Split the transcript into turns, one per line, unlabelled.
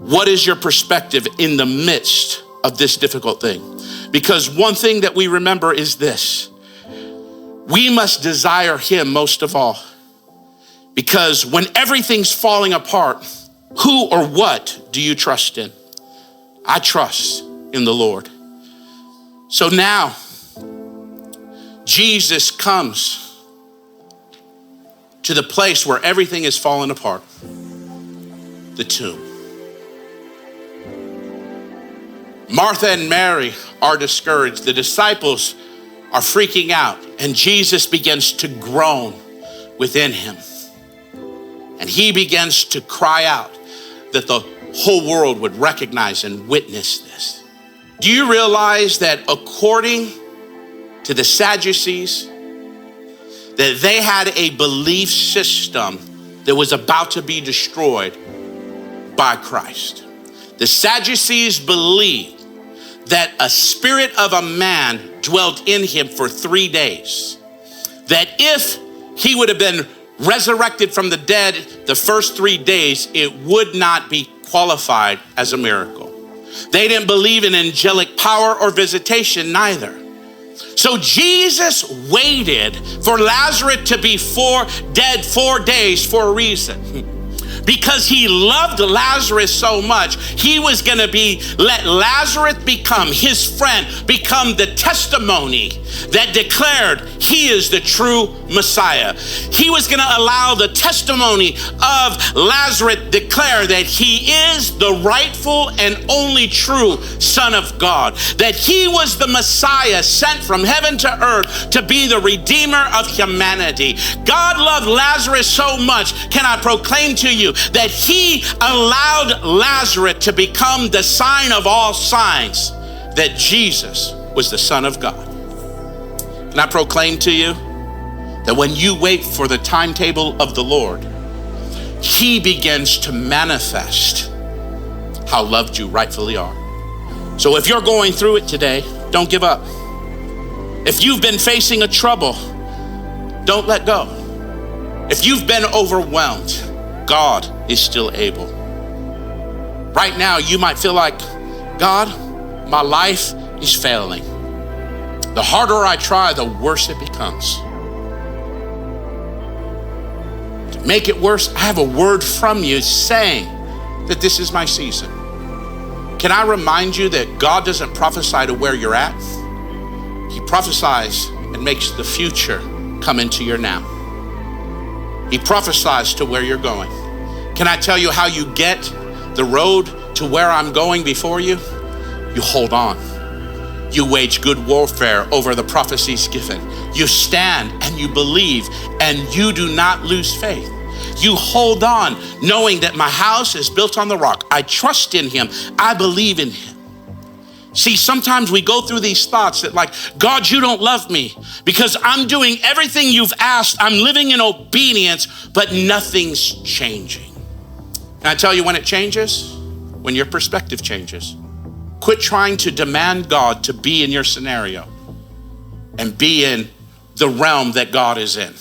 What is your perspective in the midst of this difficult thing? Because one thing that we remember is this: we must desire him most of all. Because when everything's falling apart, who or what do you trust in? I trust in the Lord. So now, Jesus comes to the place where everything is falling apart, the tomb. Martha and Mary are discouraged. The disciples are freaking out, and Jesus begins to groan within him. And he begins to cry out that the whole world would recognize and witness this. Do you realize that according to the Sadducees, that they had a belief system that was about to be destroyed by Christ? The Sadducees believed that a spirit of a man dwelt in him for 3 days. That if he would have been resurrected from the dead the first 3 days, it would not be qualified as a miracle. They didn't believe in angelic power or visitation neither. So Jesus waited for Lazarus to be dead 4 days for a reason. Because he loved Lazarus so much, he was gonna let Lazarus become his friend, become the testimony that declared he is the true Messiah. He was gonna allow the testimony of Lazarus declare that he is the rightful and only true Son of God, that he was the Messiah sent from heaven to earth to be the Redeemer of humanity. God loved Lazarus so much, can I proclaim to you, that he allowed Lazarus to become the sign of all signs that Jesus was the Son of God. Can I proclaim to you that when you wait for the timetable of the Lord, he begins to manifest how loved you rightfully are. So if you're going through it today, don't give up. If you've been facing a trouble, don't let go. If you've been overwhelmed, God is still able. Right now, you might feel like, God, my life is failing. The harder I try, the worse it becomes. To make it worse, I have a word from you saying that this is my season. Can I remind you that God doesn't prophesy to where you're at? He prophesies and makes the future come into your now. He prophesies to where you're going. Can I tell you how you get the road to where I'm going before you? You hold on. You wage good warfare over the prophecies given. You stand and you believe and you do not lose faith. You hold on knowing that my house is built on the rock. I trust in him. I believe in him. See, sometimes we go through these thoughts that like, God, you don't love me because I'm doing everything you've asked. I'm living in obedience, but nothing's changing. Can I tell you when it changes? When your perspective changes. Quit trying to demand God to be in your scenario and be in the realm that God is in.